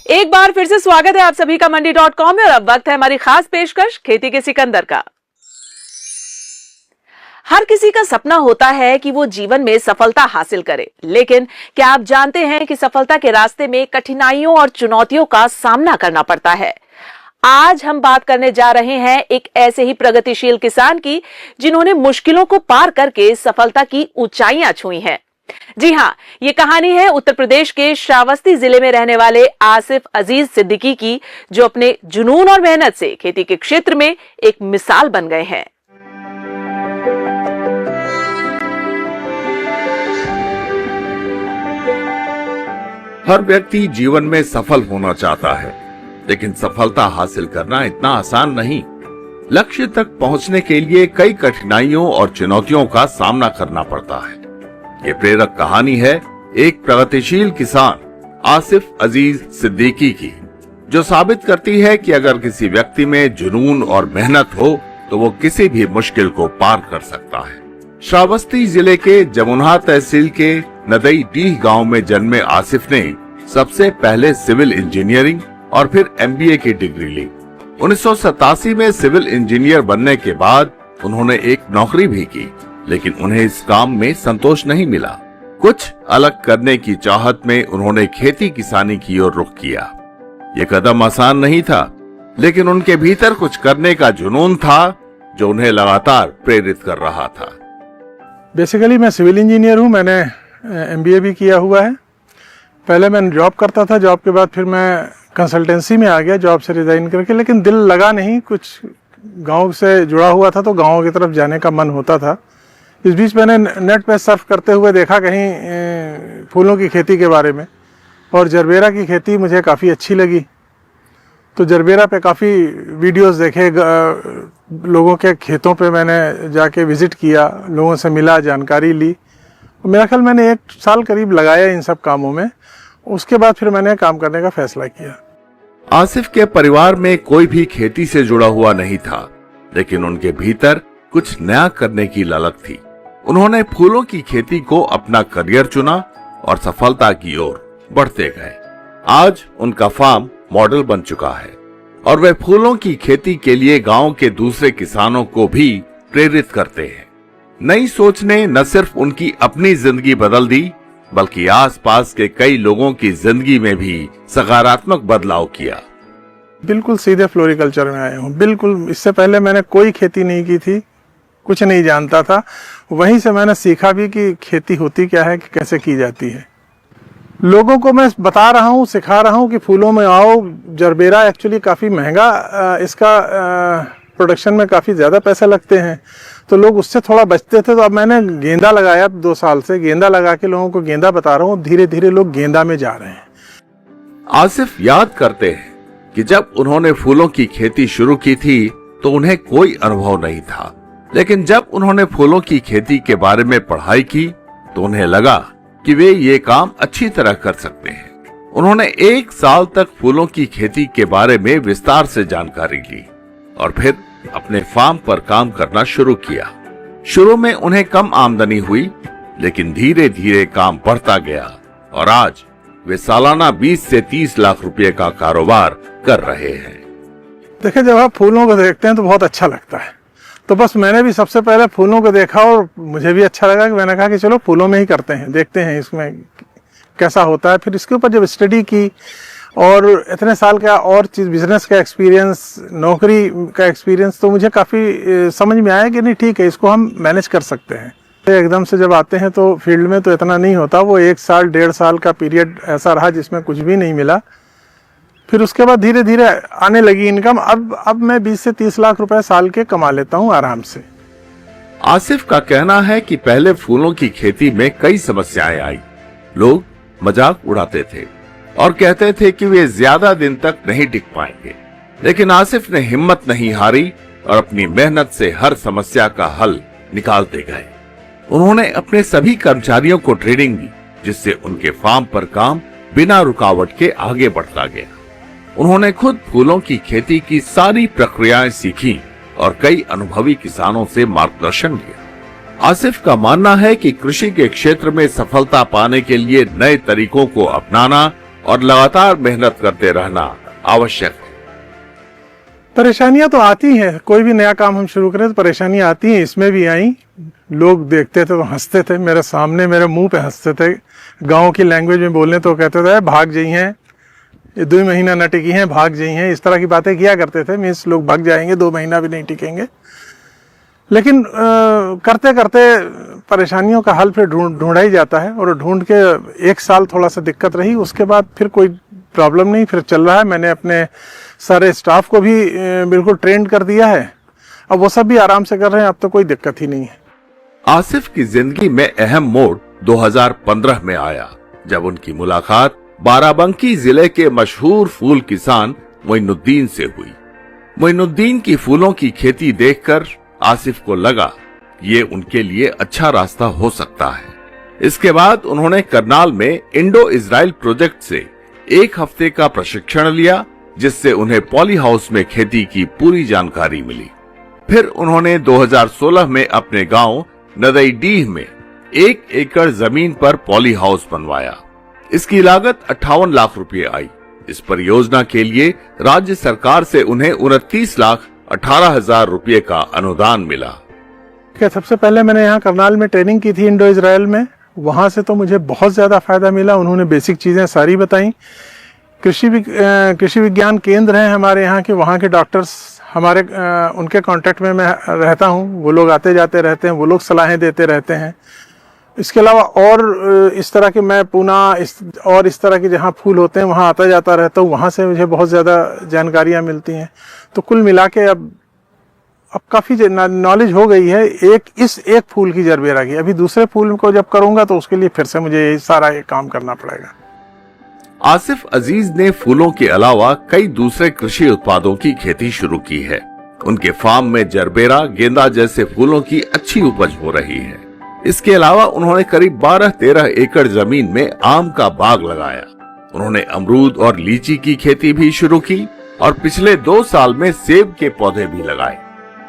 एक बार फिर से स्वागत है आप सभी का मंडी.com में। और अब वक्त है हमारी खास पेशकश खेती के सिकंदर का। हर किसी का सपना होता है कि वो जीवन में सफलता हासिल करे, लेकिन क्या आप जानते हैं कि सफलता के रास्ते में कठिनाइयों और चुनौतियों का सामना करना पड़ता है। आज हम बात करने जा रहे हैं एक ऐसे ही प्रगतिशील किसान की जिन्होंने मुश्किलों को पार करके सफलता की ऊंचाइयां छुई हैं। जी हां, ये कहानी है उत्तर प्रदेश के श्रावस्ती जिले में रहने वाले आसिफ अजीज सिद्दीकी की, जो अपने जुनून और मेहनत से खेती के क्षेत्र में एक मिसाल बन गए हैं। हर व्यक्ति जीवन में सफल होना चाहता है, लेकिन सफलता हासिल करना इतना आसान नहीं। लक्ष्य तक पहुंचने के लिए कई कठिनाइयों और चुनौतियों का सामना करना पड़ता है। ये प्रेरक कहानी है एक प्रगतिशील किसान आसिफ अजीज सिद्दीकी की, जो साबित करती है कि अगर किसी व्यक्ति में जुनून और मेहनत हो तो वो किसी भी मुश्किल को पार कर सकता है। श्रावस्ती जिले के जमुना तहसील के नदई डीह गांव में जन्मे आसिफ ने सबसे पहले सिविल इंजीनियरिंग और फिर MBA की डिग्री ली। 1987 में सिविल इंजीनियर बनने के बाद उन्होंने एक नौकरी भी की, लेकिन उन्हें इस काम में संतोष नहीं मिला। कुछ अलग करने की चाहत में उन्होंने खेती किसानी की ओर रुख किया। ये कदम आसान नहीं था, लेकिन उनके भीतर कुछ करने का जुनून था जो उन्हें लगातार प्रेरित कर रहा था। बेसिकली मैं सिविल इंजीनियर हूँ। मैंने MBA भी किया हुआ है। पहले मैं जॉब करता था, जॉब के बाद फिर मैं कंसल्टेंसी में आ गया जॉब से रिजाइन करके, लेकिन दिल लगा नहीं। कुछ गांव से जुड़ा हुआ था तो गांव की तरफ जाने का मन होता था। इस बीच मैंने नेट पे सर्फ करते हुए देखा कहीं फूलों की खेती के बारे में, और जरबेरा की खेती मुझे काफ़ी अच्छी लगी। तो जरबेरा पे काफ़ी वीडियोस देखे, लोगों के खेतों पे मैंने जाके विज़िट किया, लोगों से मिला, जानकारी ली। मेरा ख्याल मैंने 1 साल करीब लगाया इन सब कामों में। उसके बाद फिर मैंने काम करने का फैसला किया। आसिफ के परिवार में कोई भी खेती से जुड़ा हुआ नहीं था, लेकिन उनके भीतर कुछ नया करने की ललक थी। उन्होंने फूलों की खेती को अपना करियर चुना और सफलता की ओर बढ़ते गए। आज उनका फार्म मॉडल बन चुका है और वे फूलों की खेती के लिए गांव के दूसरे किसानों को भी प्रेरित करते हैं। नई सोच ने न सिर्फ उनकी अपनी जिंदगी बदल दी, बल्कि आसपास के कई लोगों की जिंदगी में भी सकारात्मक बदलाव किया। बिल्कुल सीधे फ्लोरिकल्चर में आया हूँ। बिल्कुल, इससे पहले मैंने कोई खेती नहीं की थी, कुछ नहीं जानता था। वहीं से मैंने सीखा भी कि खेती होती क्या है, कि कैसे की जाती है। लोगों को मैं बता रहा हूँ, सिखा रहा हूँ कि फूलों में आओ। जरबेरा एक्चुअली काफ़ी महंगा, इसका प्रोडक्शन में काफ़ी ज़्यादा पैसे लगते हैं, तो लोग उससे थोड़ा बचते थे। तो अब मैंने गेंदा लगाया 2 साल से। गेंदा लगा के लोगों को गेंदा बता रहा हूँ। धीरे धीरे लोग गेंदा में जा रहे हैं। आसिफ याद करते हैं कि जब उन्होंने फूलों की खेती शुरू की थी तो उन्हें कोई अनुभव नहीं था, लेकिन जब उन्होंने फूलों की खेती के बारे में पढ़ाई की तो उन्हें लगा कि वे ये काम अच्छी तरह कर सकते हैं। उन्होंने 1 साल तक फूलों की खेती के बारे में विस्तार से जानकारी ली और फिर अपने फार्म पर काम करना शुरू किया। शुरू में उन्हें कम आमदनी हुई, लेकिन धीरे धीरे काम बढ़ता गया और आज वे सालाना 20 से 30 लाख रुपए का कारोबार कर रहे हैं। देखिए, जब आप फूलों को देखते हैं तो बहुत अच्छा लगता है। तो बस मैंने भी सबसे पहले फूलों को देखा और मुझे भी अच्छा लगा कि मैंने कहा कि चलो फूलों में ही करते हैं, देखते हैं इसमें कैसा होता है। फिर इसके ऊपर जब स्टडी की और इतने साल का और चीज़, बिजनेस का एक्सपीरियंस, नौकरी का एक्सपीरियंस, तो मुझे काफ़ी समझ में आया कि नहीं, ठीक है, इसको हम मैनेज कर सकते हैं। एकदम से जब आते हैं तो फील्ड में तो इतना नहीं होता। वो 1 साल 1.5 साल का पीरियड ऐसा रहा जिसमें कुछ भी नहीं मिला। फिर उसके बाद धीरे धीरे आने लगी इनकम। अब मैं 20 से 30 लाख रुपए साल के कमा लेता हूँ आराम से। आसिफ का कहना है कि पहले फूलों की खेती में कई समस्याएं आई। लोग मजाक उड़ाते थे और कहते थे कि वे ज्यादा दिन तक नहीं टिक पाएंगे, लेकिन आसिफ ने हिम्मत नहीं हारी और अपनी मेहनत से हर समस्या का हल निकालते गए। उन्होंने अपने सभी कर्मचारियों को ट्रेनिंग दी, जिससे उनके फार्म पर काम बिना रुकावट के आगे बढ़ता गया। उन्होंने खुद फूलों की खेती की सारी प्रक्रियाएं सीखी और कई अनुभवी किसानों से मार्गदर्शन लिया। आसिफ का मानना है कि कृषि के क्षेत्र में सफलता पाने के लिए नए तरीकों को अपनाना और लगातार मेहनत करते रहना आवश्यक है। परेशानियां तो आती हैं, कोई भी नया काम हम शुरू करें तो परेशानियां आती हैं, इसमें भी आई। लोग देखते थे तो हंसते थे, मेरे सामने मेरे मुंह पे हंसते थे। गांव की लैंग्वेज में बोलने तो कहते थे भाग जाई हैं, ये 2 महीना न टिकी हैं, भाग जाई हैं, इस तरह की बातें किया करते थे। मीन्स लोग भाग जाएंगे, 2 महीना भी नहीं टिकेंगे। लेकिन करते करते परेशानियों का हल फिर ढूंढा ही जाता है, और ढूंढ के 1 साल थोड़ा सा दिक्कत रही, उसके बाद फिर कोई प्रॉब्लम नहीं, फिर चल रहा है। मैंने अपने सारे स्टाफ को भी बिल्कुल ट्रेन कर दिया है, अब वो सब भी आराम से कर रहे हैं, अब तो कोई दिक्कत ही नहीं है। आसिफ की जिंदगी में अहम मोड़ 2015 में आया, जब उनकी मुलाकात बाराबंकी जिले के मशहूर फूल किसान मोइनुद्दीन से हुई। मोइनुद्दीन की फूलों की खेती देखकर आसिफ को लगा ये उनके लिए अच्छा रास्ता हो सकता है। इसके बाद उन्होंने करनाल में इंडो इजराइल प्रोजेक्ट से 1 हफ्ते का प्रशिक्षण लिया, जिससे उन्हें पॉली हाउस में खेती की पूरी जानकारी मिली। फिर उन्होंने 2016 में अपने गांव नदईडीह में 1 एकड़ जमीन पर पॉली हाउस बनवाया। इसकी लागत 58 लाख रुपए आई। इस परियोजना के लिए राज्य सरकार से उन्हें 29,18,000 रुपए का अनुदान मिला। सबसे पहले मैंने यहाँ करनाल में ट्रेनिंग की थी इंडो इजराइल में, वहां से तो मुझे बहुत ज्यादा फायदा मिला। उन्होंने बेसिक चीजें सारी बताई। कृषि विज्ञान केंद्र हैं हमारे यहाँ के, वहाँ के डॉक्टर्स हमारे उनके कांटेक्ट में मैं रहता हूँ, वो लोग आते जाते रहते हैं, वो लोग सलाहें देते रहते हैं। इसके अलावा और इस तरह के मैं पूना और इस तरह के जहाँ फूल होते हैं वहाँ आता जाता रहता हूँ, वहाँ से मुझे बहुत ज़्यादा जानकारियाँ मिलती हैं। तो कुल मिला के अब काफ़ी नॉलेज हो गई है इस एक फूल की जरबेरा की। अभी दूसरे फूल को जब करूँगा तो उसके लिए फिर से मुझे ये सारा काम करना पड़ेगा। आसिफ अजीज ने फूलों के अलावा कई दूसरे कृषि उत्पादों की खेती शुरू की है। उनके फार्म में जरबेरा, गेंदा जैसे फूलों की अच्छी उपज हो रही है। इसके अलावा उन्होंने करीब 12-13 एकड़ जमीन में आम का बाग लगाया। उन्होंने अमरूद और लीची की खेती भी शुरू की और पिछले 2 साल में सेब के पौधे भी लगाए।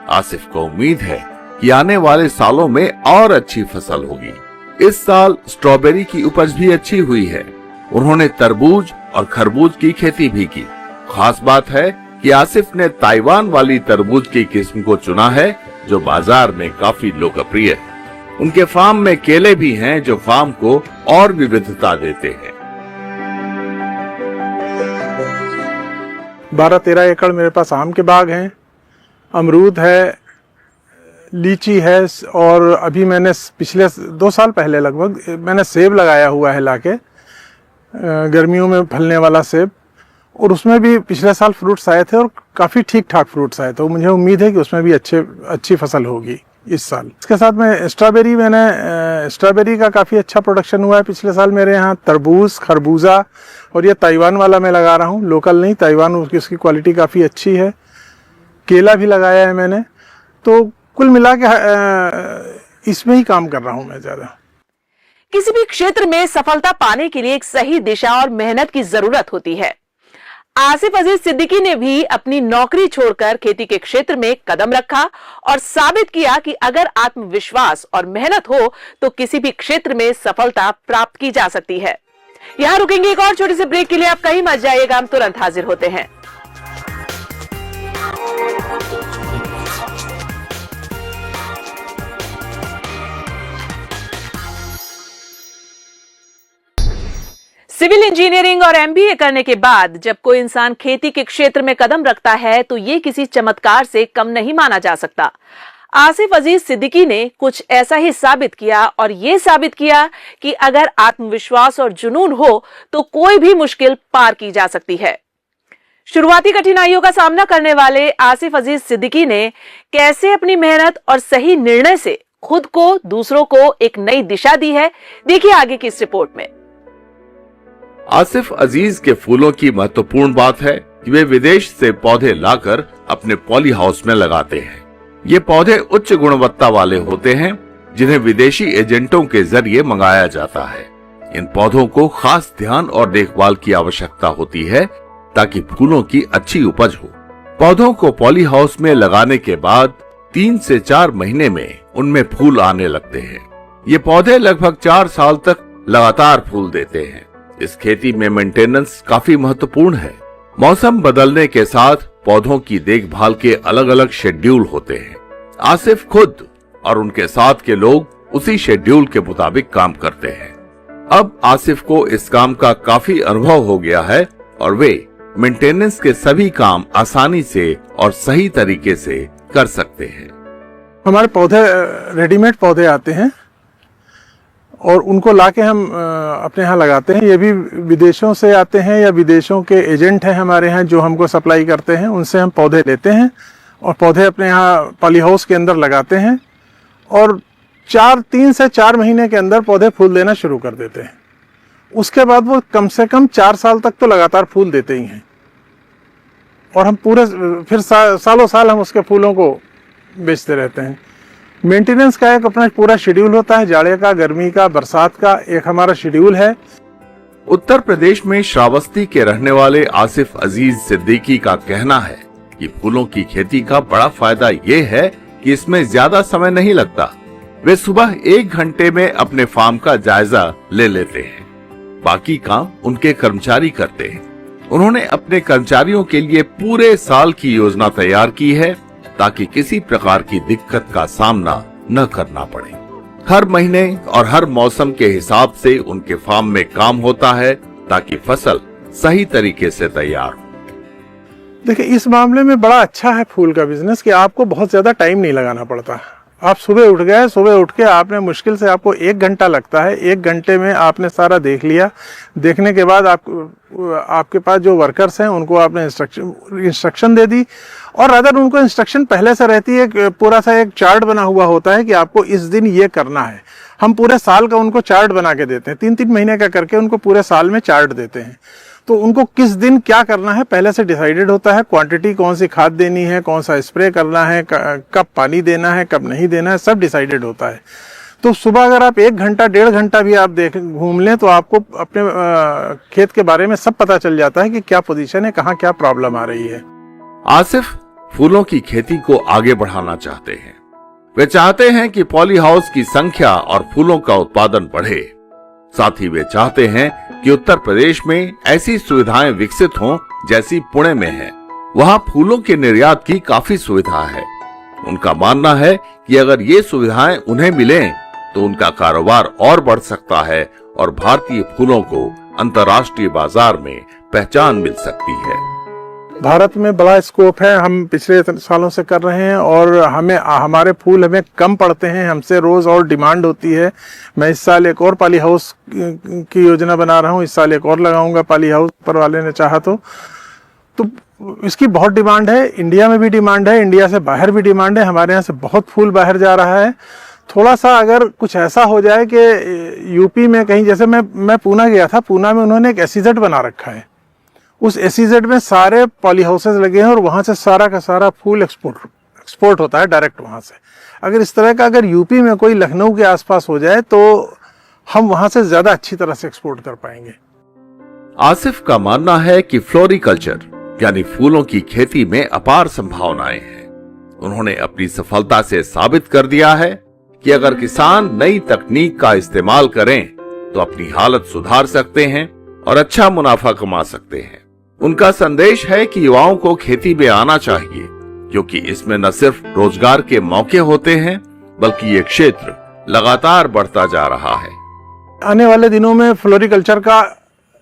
आसिफ को उम्मीद है कि आने वाले सालों में और अच्छी फसल होगी। इस साल स्ट्रॉबेरी की उपज भी अच्छी हुई है। उन्होंने तरबूज और खरबूज की खेती भी की। खास बात है कि आसिफ ने ताइवान वाली तरबूज की किस्म को चुना है, जो बाजार में काफी लोकप्रिय है। उनके फार्म में केले भी हैं, जो फार्म को और विविधता देते हैं। 12-13 एकड़ मेरे पास आम के बाग हैं, अमरूद है, लीची है, और अभी मैंने पिछले 2 साल पहले लगभग मैंने सेब लगाया हुआ है लाके, गर्मियों में फलने वाला सेब, और उसमें भी पिछले साल फ्रूट्स आए थे और काफ़ी ठीक ठाक फ्रूट्स आए, तो मुझे उम्मीद है कि उसमें भी अच्छी फसल होगी इस साल। इसके साथ में स्ट्रॉबेरी का काफ़ी अच्छा प्रोडक्शन हुआ है पिछले साल मेरे यहाँ। तरबूज, खरबूजा, और ये ताइवान वाला मैं लगा रहा हूँ, लोकल नहीं, ताइवान, उसकी क्वालिटी काफ़ी अच्छी है। केला भी लगाया है मैंने। तो कुल मिला के इसमें ही काम कर रहा हूँ मैं ज़्यादा। किसी भी क्षेत्र में सफलता पाने के लिए एक सही दिशा और मेहनत की जरूरत होती है। आसिफ अजीज सिद्दीकी ने भी अपनी नौकरी छोड़कर खेती के क्षेत्र में कदम रखा और साबित किया कि अगर आत्मविश्वास और मेहनत हो तो किसी भी क्षेत्र में सफलता प्राप्त की जा सकती है। यहां रुकेंगे एक और छोटे से ब्रेक के लिए, आप कहीं मत जाइएगा, हम तुरंत हाजिर होते हैं। सिविल इंजीनियरिंग और एमबीए करने के बाद जब कोई इंसान खेती के क्षेत्र में कदम रखता है तो ये किसी चमत्कार से कम नहीं माना जा सकता। आसिफ अजीज सिद्दीकी ने कुछ ऐसा ही साबित किया, और ये साबित किया कि अगर आत्मविश्वास और जुनून हो तो कोई भी मुश्किल पार की जा सकती है। शुरुआती कठिनाइयों का सामना करने वाले आसिफ अजीज सिद्दीकी ने कैसे अपनी मेहनत और सही निर्णय से खुद को, दूसरों को एक नई दिशा दी है, देखिए आगे की इस रिपोर्ट में। आसिफ अजीज के फूलों की महत्वपूर्ण बात है कि वे विदेश से पौधे लाकर अपने पॉली हाउस में लगाते हैं। ये पौधे उच्च गुणवत्ता वाले होते हैं, जिन्हें विदेशी एजेंटों के जरिए मंगाया जाता है। इन पौधों को खास ध्यान और देखभाल की आवश्यकता होती है ताकि फूलों की अच्छी उपज हो। पौधों को पॉली हाउस में लगाने के बाद 3 से 4 महीने में उनमें फूल आने लगते हैं। ये पौधे लगभग 4 साल तक लगातार फूल देते हैं। इस खेती में मेंटेनेंस काफी महत्वपूर्ण है। मौसम बदलने के साथ पौधों की देखभाल के अलग अलग शेड्यूल होते हैं। आसिफ खुद और उनके साथ के लोग उसी शेड्यूल के मुताबिक काम करते हैं। अब आसिफ को इस काम का काफी अनुभव हो गया है और वे मेंटेनेंस के सभी काम आसानी से और सही तरीके से कर सकते हैं। हमारे पौधे रेडीमेड पौधे आते हैं और उनको लाके हम अपने यहाँ लगाते हैं। ये भी विदेशों से आते हैं या विदेशों के एजेंट हैं हमारे यहाँ जो हमको सप्लाई करते हैं, उनसे हम पौधे लेते हैं और पौधे अपने यहाँ पॉली हाउस के अंदर लगाते हैं और 3 से 4 महीने के अंदर पौधे फूल देना शुरू कर देते हैं। उसके बाद वो कम से कम 4 साल तक तो लगातार फूल देते ही हैं और हम पूरे फिर सालों साल हम उसके फूलों को बेचते रहते हैं। मेंटेनेंस का एक अपना पूरा शेड्यूल होता है, जाड़े का, गर्मी का, बरसात का एक हमारा शेड्यूल है। उत्तर प्रदेश में श्रावस्ती के रहने वाले आसिफ अजीज सिद्दीकी का कहना है कि फूलों की खेती का बड़ा फायदा ये है कि इसमें ज्यादा समय नहीं लगता। वे सुबह 1 घंटे में अपने फार्म का जायजा ले लेते हैं, बाकी काम उनके कर्मचारी करते हैं। उन्होंने अपने कर्मचारियों के लिए पूरे साल की योजना तैयार की है ताकि किसी प्रकार की दिक्कत का सामना न करना पड़े। हर महीने और हर मौसम के हिसाब से उनके फार्म में काम होता है ताकि फसल सही तरीके से तैयार हो। देखिए, इस मामले में बड़ा अच्छा है फूल का बिजनेस कि आपको बहुत ज्यादा टाइम नहीं लगाना पड़ता। आप सुबह उठ गए, सुबह उठ के आपने मुश्किल से आपको 1 घंटा लगता है, 1 घंटे में आपने सारा देख लिया। देखने के बाद आपके पास जो वर्कर्स हैं उनको आपने इंस्ट्रक्शन दे दी और अगर उनको इंस्ट्रक्शन पहले से रहती है, पूरा सा एक चार्ट बना हुआ होता है कि आपको इस दिन ये करना है। हम पूरे साल का उनको चार्ट बना के देते हैं, 3-3 महीने का करके उनको पूरे साल में चार्ट देते हैं। तो उनको किस दिन क्या करना है पहले से डिसाइडेड होता है। क्वांटिटी, कौन सी खाद देनी है, कौन सा स्प्रे करना है, कब पानी देना है, कब नहीं देना है, सब डिसाइडेड होता है। तो सुबह अगर आप 1 घंटा 1.5 घंटा भी आप घूम लें तो आपको अपने खेत के बारे में सब पता चल जाता है कि क्या पोजीशन है, कहाँ क्या प्रॉब्लम आ रही है। आसिफ फूलों की खेती को आगे बढ़ाना चाहते हैं। वे चाहते हैं कि पॉली हाउस की संख्या और फूलों का उत्पादन बढ़े। साथ ही वे चाहते हैं कि उत्तर प्रदेश में ऐसी सुविधाएं विकसित हों जैसी पुणे में है। वहां फूलों के निर्यात की काफी सुविधा है। उनका मानना है कि अगर ये सुविधाएं उन्हें मिलें तो उनका कारोबार और बढ़ सकता है और भारतीय फूलों को अंतर्राष्ट्रीय बाजार में पहचान मिल सकती है। भारत में बड़ा स्कोप है, हम पिछले सालों से कर रहे हैं और हमारे फूल हमें कम पड़ते हैं, हमसे रोज और डिमांड होती है। मैं इस साल एक और पॉली हाउस की योजना बना रहा हूँ, इस साल एक और लगाऊंगा पॉली हाउस, पर वाले ने चाहा तो इसकी बहुत डिमांड है। इंडिया में भी डिमांड है, इंडिया से बाहर भी डिमांड है। हमारे यहाँ से बहुत फूल बाहर जा रहा है। थोड़ा सा अगर कुछ ऐसा हो जाए कि यूपी में कहीं, जैसे मैं पूना गया था, पूना में उन्होंने एक SEZ बना रखा है। उस SEZ में सारे पॉली हाउसेस लगे हैं और वहां से सारा का सारा फूल एक्सपोर्ट होता है डायरेक्ट वहां से। अगर इस तरह का अगर यूपी में कोई लखनऊ के आसपास हो जाए तो हम वहां से ज्यादा अच्छी तरह से एक्सपोर्ट कर पाएंगे। आसिफ का मानना है कि फ्लोरिकल्चर यानी फूलों की खेती में अपार संभावनाएं हैं। उन्होंने अपनी सफलता से साबित कर दिया है कि अगर किसान नई तकनीक का इस्तेमाल करें तो अपनी हालत सुधार सकते हैं और अच्छा मुनाफा कमा सकते हैं। उनका संदेश है कि युवाओं को खेती में आना चाहिए क्योंकि इसमें न सिर्फ रोजगार के मौके होते हैं बल्कि ये क्षेत्र लगातार बढ़ता जा रहा है। आने वाले दिनों में फ्लोरिकल्चर का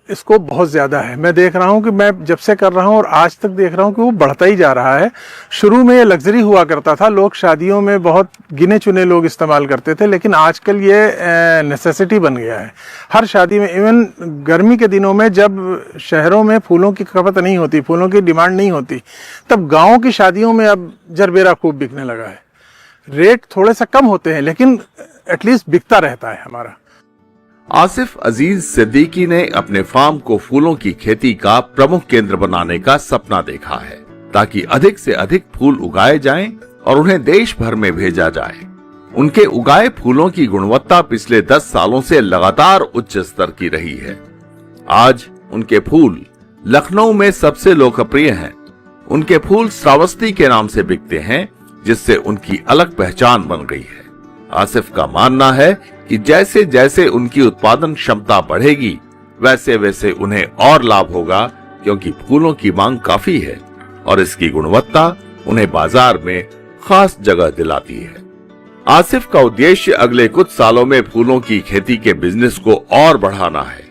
स्कोप बहुत ज्यादा है। मैं देख रहा हूं कि मैं जब से कर रहा हूं और आज तक देख रहा हूं कि वो बढ़ता ही जा रहा है। शुरू में ये लग्जरी हुआ करता था, लोग शादियों में बहुत गिने चुने लोग इस्तेमाल करते थे, लेकिन आजकल ये नेसेसिटी बन गया है। हर शादी में, इवन गर्मी के दिनों में जब शहरों में फूलों की खपत नहीं होती, फूलों की डिमांड नहीं होती, तब गाँव की शादियों में अब जरबेरा खूब बिकने लगा है। रेट थोड़े से कम होते हैं लेकिन एटलीस्ट बिकता रहता है हमारा। आसिफ अजीज सिद्दीकी ने अपने फार्म को फूलों की खेती का प्रमुख केंद्र बनाने का सपना देखा है ताकि अधिक से अधिक फूल उगाए जाएं और उन्हें देश भर में भेजा जाए। उनके उगाए फूलों की गुणवत्ता पिछले 10 सालों से लगातार उच्च स्तर की रही है। आज उनके फूल लखनऊ में सबसे लोकप्रिय हैं। उनके फूल श्रावस्ती के नाम से बिकते हैं जिससे उनकी अलग पहचान बन गई है। आसिफ का मानना है कि जैसे जैसे उनकी उत्पादन क्षमता बढ़ेगी वैसे वैसे उन्हें और लाभ होगा, क्योंकि फूलों की मांग काफी है और इसकी गुणवत्ता उन्हें बाजार में खास जगह दिलाती है। आसिफ का उद्देश्य अगले कुछ सालों में फूलों की खेती के बिजनेस को और बढ़ाना है,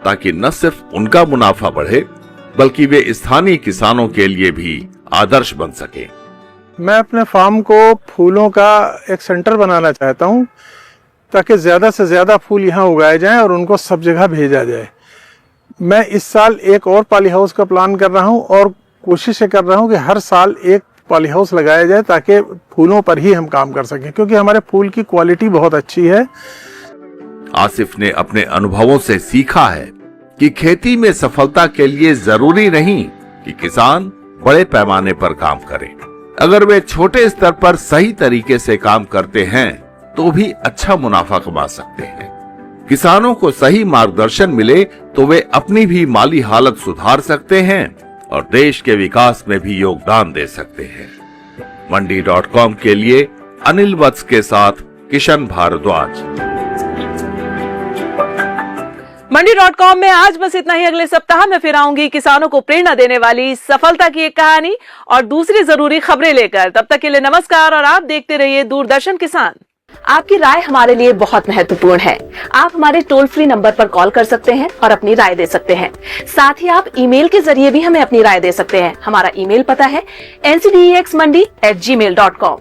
ताकि न सिर्फ उनका मुनाफा बढ़े बल्कि वे स्थानीय किसानों के लिए भी आदर्श बन सके। मैं अपने फार्म को फूलों का एक सेंटर बनाना चाहता हूं, ताकि ज्यादा से ज्यादा फूल यहां उगाए जाएं और उनको सब जगह भेजा जाए। मैं इस साल एक और पॉली हाउस का प्लान कर रहा हूं और कोशिश कर रहा हूं कि हर साल एक पॉली हाउस लगाया जाए, ताकि फूलों पर ही हम काम कर सकें, क्योंकि हमारे फूल की क्वालिटी बहुत अच्छी है। आसिफ ने अपने अनुभवों से सीखा है कि खेती में सफलता के लिए जरूरी नहीं कि किसान बड़े पैमाने पर काम करें। अगर वे छोटे स्तर पर सही तरीके से काम करते हैं तो भी अच्छा मुनाफा कमा सकते हैं। किसानों को सही मार्गदर्शन मिले तो वे अपनी भी माली हालत सुधार सकते हैं और देश के विकास में भी योगदान दे सकते हैं। मंडी.com के लिए अनिल वत्स के साथ किशन भारद्वाज। मंडी.com में आज बस इतना ही। अगले सप्ताह में फिर आऊंगी किसानों को प्रेरणा देने वाली सफलता की एक कहानी और दूसरी जरूरी खबरें लेकर। तब तक के लिए नमस्कार और आप देखते रहिए दूरदर्शन किसान। आपकी राय हमारे लिए बहुत महत्वपूर्ण है। आप हमारे टोल फ्री नंबर पर कॉल कर सकते हैं और अपनी राय दे सकते हैं। साथ ही आप ईमेल के जरिए भी हमें अपनी राय दे सकते हैं। हमारा ईमेल पता है ncdexmandi@gmail.com।